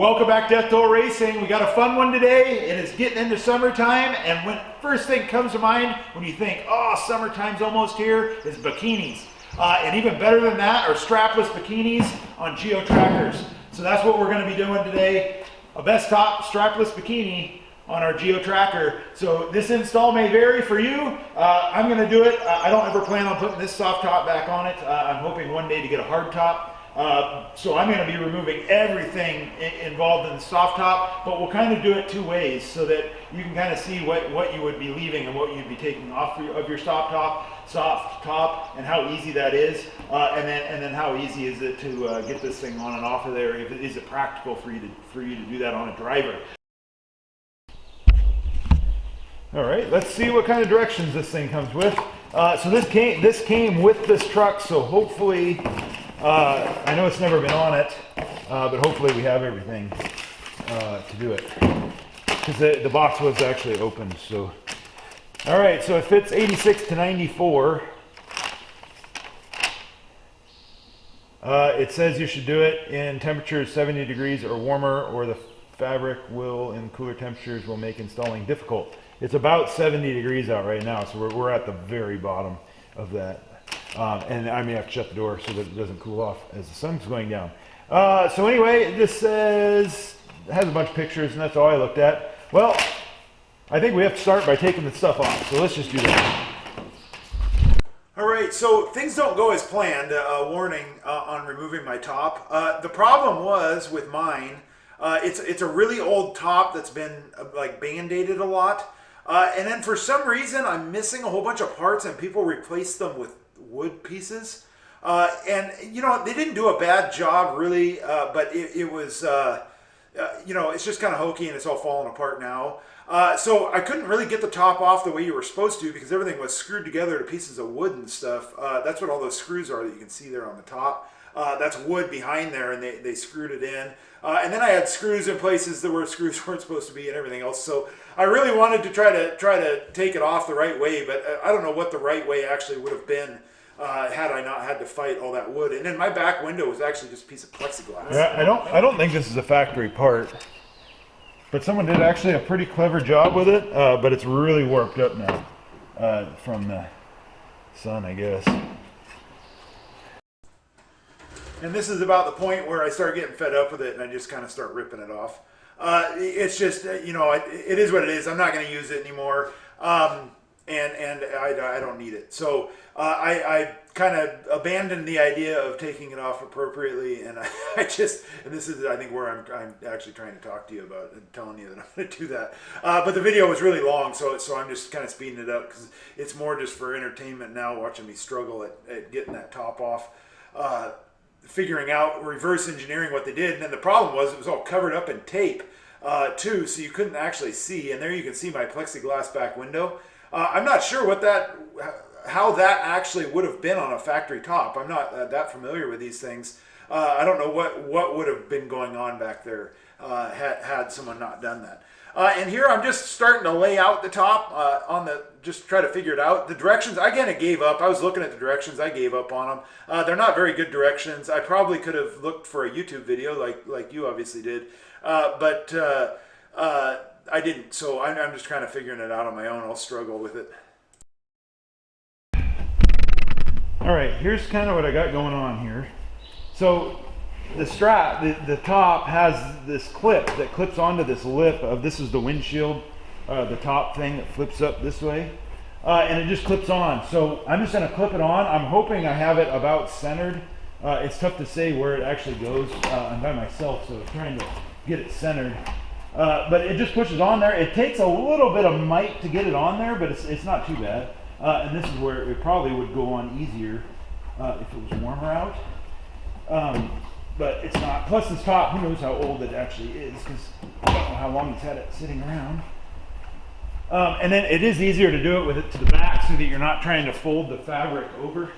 Welcome back to Death Toll Racing. We got a fun one today. It is getting into summertime, and when first thing comes to mind when you think, oh, summertime's almost here, is bikinis. And even better than that are strapless bikinis on geo trackers. So that's what we're going to be doing today. A Bestop strapless bikini on our geo tracker. So this install may vary for you. I'm going to do it. I don't ever plan on putting this soft top back on it. I'm hoping one day to get a hard top. So I'm going to be removing everything involved in the soft top, but we'll kind of do it two ways so that you can kind of see what you would be leaving and what you'd be taking off of your soft top, and how easy that is, and then how easy is it to get this thing on and off of there. Is it practical for you to do that on a driver? All right, let's see what kind of directions this thing comes with. So this came with this truck, so hopefully. I know it's never been on it, but hopefully we have everything to do it, because the box was actually opened. So, all right, so it fits 86 to 94. It says you should do it in temperatures 70 degrees or warmer, or the fabric will, in cooler temperatures, will make installing difficult. It's about 70 degrees out right now, so we're at the very bottom of that. And I may have to shut the door so that it doesn't cool off as the sun's going down. So anyway, this has a bunch of pictures, and that's all I looked at. Well, I think we have to start by taking the stuff off, so let's just do that. All right, so things don't go as planned. Warning on removing my top. The problem was with mine, it's a really old top that's been like band-aided a lot. And then for some reason, I'm missing a whole bunch of parts, and people replaced them with wood pieces, and you know, they didn't do a bad job really, but it was you know, it's just kind of hokey, and it's all falling apart now. So I couldn't really get the top off the way you were supposed to, because everything was screwed together to pieces of wood and stuff. That's what all those screws are that you can see there on the top. That's wood behind there, and they screwed it in. And then I had screws in places that where screws weren't supposed to be, and everything else. So I really wanted to try to take it off the right way, but I don't know what the right way actually would have been. Had I not had to fight all that wood. And then my back window was actually just a piece of plexiglass. Yeah, I don't think this is a factory part, but someone did actually a pretty clever job with it, but it's really warped up now from the sun, I guess. And this is about the point where I start getting fed up with it, and I just kind of start ripping it off. It's just, you know, it is what it is. I'm not going to use it anymore. And I don't need it. So I kind of abandoned the idea of taking it off appropriately, and and this is, I think, where I'm actually trying to talk to you about and telling you that I'm going to do that. But the video was really long, so I'm just kind of speeding it up, because it's more just for entertainment now, watching me struggle at getting that top off, figuring out, reverse engineering what they did. And then the problem was it was all covered up in tape too, so you couldn't actually see. And there you can see my plexiglass back window. I'm not sure how that actually would have been on a factory top. I'm not that familiar with these things. I don't know what would have been going on back there had someone not done that. And here I'm just starting to lay out the top just try to figure it out. The directions, I kind of gave up. I was looking at the directions. I gave up on them. They're not very good directions. I probably could have looked for a YouTube video like you obviously did, but I didn't, so I'm just kind of figuring it out on my own. I'll struggle with it. All right, here's kind of what I got going on here. So the strap, the top has this clip that clips onto this lip of, this is the windshield, the top thing that flips up this way, and it just clips on. So I'm just going to clip it on. I'm hoping I have it about centered. It's tough to say where it actually goes. I'm by myself, so I'm trying to get it centered. But it just pushes on there. It takes a little bit of might to get it on there, but it's not too bad. And this is where it probably would go on easier if it was warmer out. But it's not. Plus this top, who knows how old it actually is, because I don't know how long it's had it sitting around. And then it is easier to do it with it to the back, so that you're not trying to fold the fabric over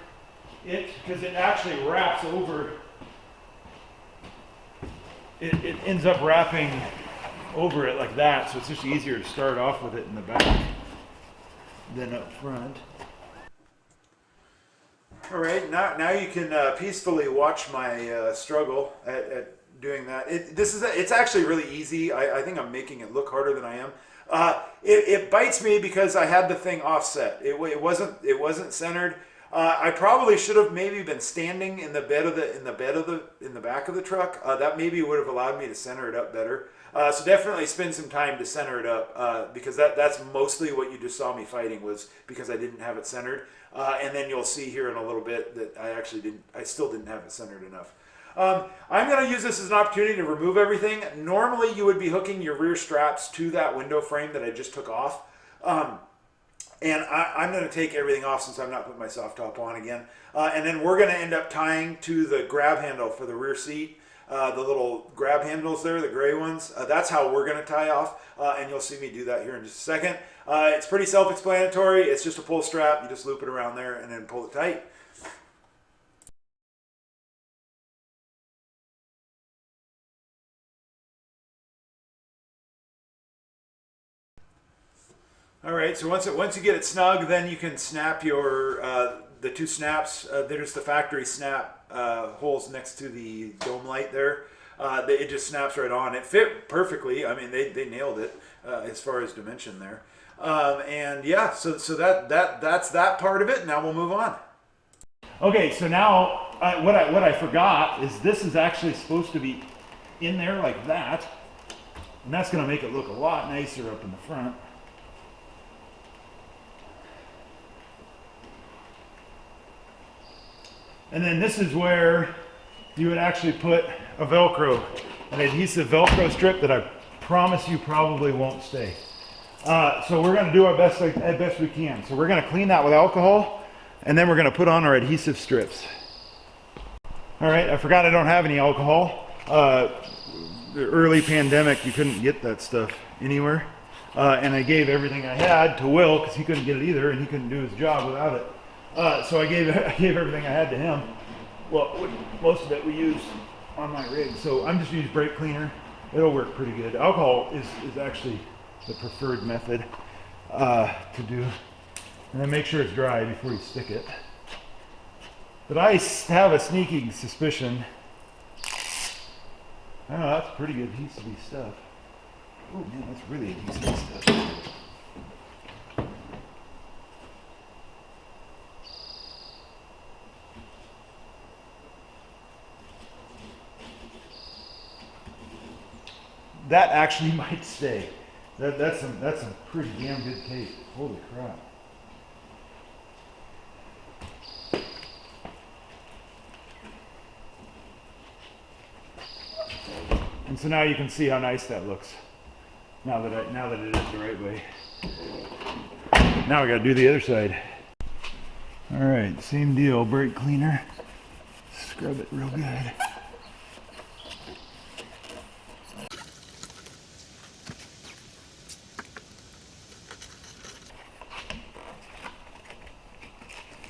it, because it actually wraps over. It ends up wrapping over it like that, so it's just easier to start off with it in the back than up front. All right, now you can peacefully watch my struggle at doing that. It's actually really easy. I think I'm making it look harder than I am. It bites me because I had the thing offset. It wasn't centered. I probably should have maybe been standing in the back of the truck. That maybe would have allowed me to center it up better. So definitely spend some time to center it up because that's mostly what you just saw me fighting, was because I didn't have it centered. And then you'll see here in a little bit that I still didn't have it centered enough. I'm going to use this as an opportunity to remove everything. Normally you would be hooking your rear straps to that window frame that I just took off. And I'm going to take everything off since I'm not putting my soft top on again. And then we're going to end up tying to the grab handle for the rear seat. The little grab handles there, the gray ones. That's how we're going to tie off. And you'll see me do that here in just a second. It's pretty self-explanatory. It's just a pull strap. You just loop it around there and then pull it tight. All right, so once you get it snug, then you can snap your the two snaps. There's the factory snap holes next to the dome light there. It just snaps right on. It fit perfectly. I mean, they nailed it as far as dimension there. And yeah, so that's that part of it. Now we'll move on. Okay, so now what I forgot is this is actually supposed to be in there like that, and that's going to make it look a lot nicer up in the front. And then this is where you would actually put a Velcro, an adhesive Velcro strip that I promise you probably won't stay. So we're going to do our best we can. So we're going to clean that with alcohol, and then we're going to put on our adhesive strips. All right, I forgot I don't have any alcohol. The early pandemic, you couldn't get that stuff anywhere. And I gave everything I had to Will because he couldn't get it either, and he couldn't do his job without it. So I gave everything I had to him. Well, most of it we use on my rig. So I'm just using brake cleaner. It'll work pretty good. Alcohol is actually the preferred method to do. And then make sure it's dry before you stick it. But I have a sneaking suspicion. I don't know, that's pretty adhesive stuff. Oh man, that's really adhesive stuff. That actually might stay. That's some pretty damn good tape. Holy crap. And so now you can see how nice that looks. Now that it is the right way. Now we got to do the other side. All right, same deal. Brake cleaner. Scrub it real good.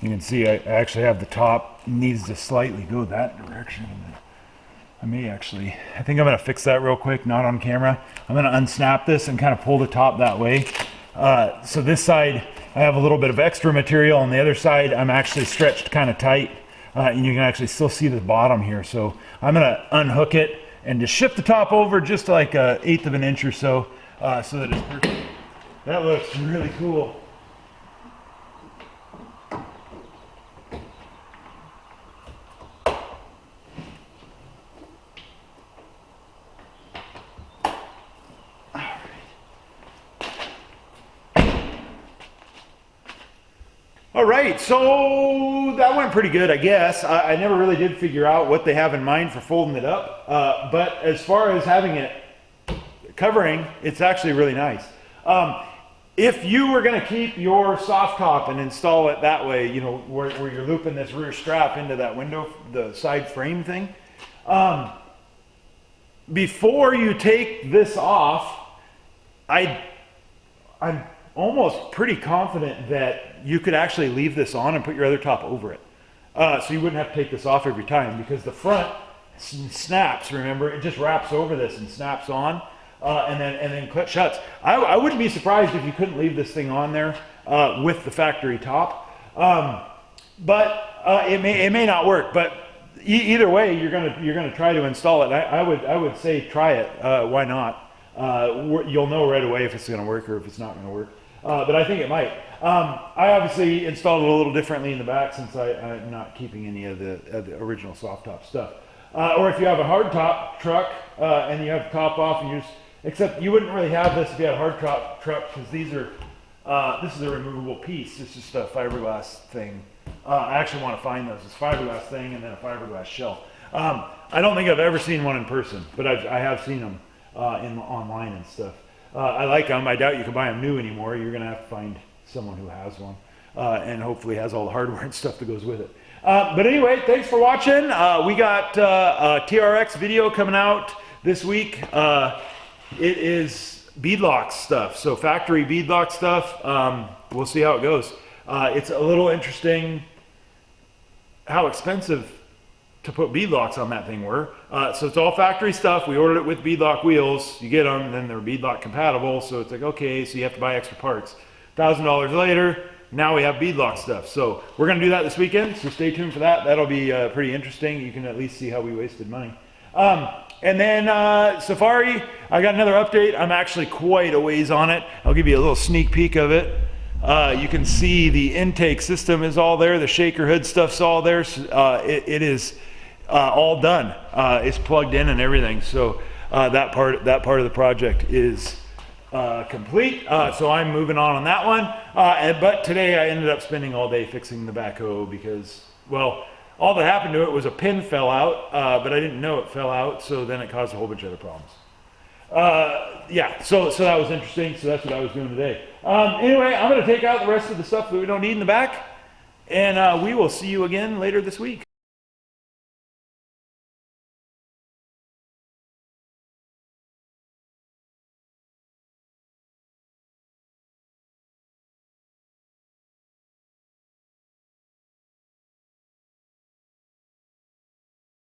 You can see I actually have the top needs to slightly go that direction. I think I'm going to fix that real quick, not on camera. I'm going to unsnap this and kind of pull the top that way. So this side, I have a little bit of extra material. On the other side, I'm actually stretched kind of tight. And you can actually still see the bottom here. So I'm going to unhook it and just shift the top over just like 1/8 of an inch or so, so that it's perfect. That looks really cool. All right, so that went pretty good, I guess. I never really did figure out what they have in mind for folding it up, but as far as having it covering, it's actually really nice. If you were going to keep your soft top and install it that way, you know, where you're looping this rear strap into that window, the side frame thing, before you take this off, I'm almost pretty confident that you could actually leave this on and put your other top over it. So you wouldn't have to take this off every time, because the front snaps, remember, it just wraps over this and snaps on, and then shuts. I wouldn't be surprised if you couldn't leave this thing on there with the factory top. But it may not work, but either way, you're gonna try to install it. I would say try it. Why not? You'll know right away if it's gonna work or if it's not gonna work. But I think it might. I obviously installed it a little differently in the back since I'm not keeping any of the original soft top stuff. Or if you have a hard top truck and you have the top off and you just, except you wouldn't really have this if you had a hard top truck because these are, this is a removable piece. It's just a fiberglass thing. I actually want to find those. It's a fiberglass thing and then a fiberglass shell. I don't think I've ever seen one in person, but I have seen them online and stuff. I like them. I doubt you can buy them new anymore. You're going to have to find someone who has one and hopefully has all the hardware and stuff that goes with it. But anyway, thanks for watching. We got a TRX video coming out this week. It is beadlock stuff, so factory beadlock stuff. We'll see how it goes. It's a little interesting how expensive to put beadlocks on that thing were. So it's all factory stuff. We ordered it with beadlock wheels. You get them, and then they're beadlock compatible. So it's like, okay, so you have to buy extra parts. $1,000 later, now we have beadlock stuff. So we're gonna do that this weekend, so stay tuned for that. That'll be pretty interesting. You can at least see how we wasted money. And then Safari, I got another update. I'm actually quite a ways on it. I'll give you a little sneak peek of it. You can see the intake system is all there. The shaker hood stuff's all there. It is all done. It's plugged in and everything. So that part of the project is complete. So I'm moving on that one. But today I ended up spending all day fixing the backhoe because, well, all that happened to it was a pin fell out, but I didn't know it fell out. So then it caused a whole bunch of other problems. Yeah, so that was interesting. So that's what I was doing today. Anyway, I'm going to take out the rest of the stuff that we don't need in the back, and we will see you again later this week.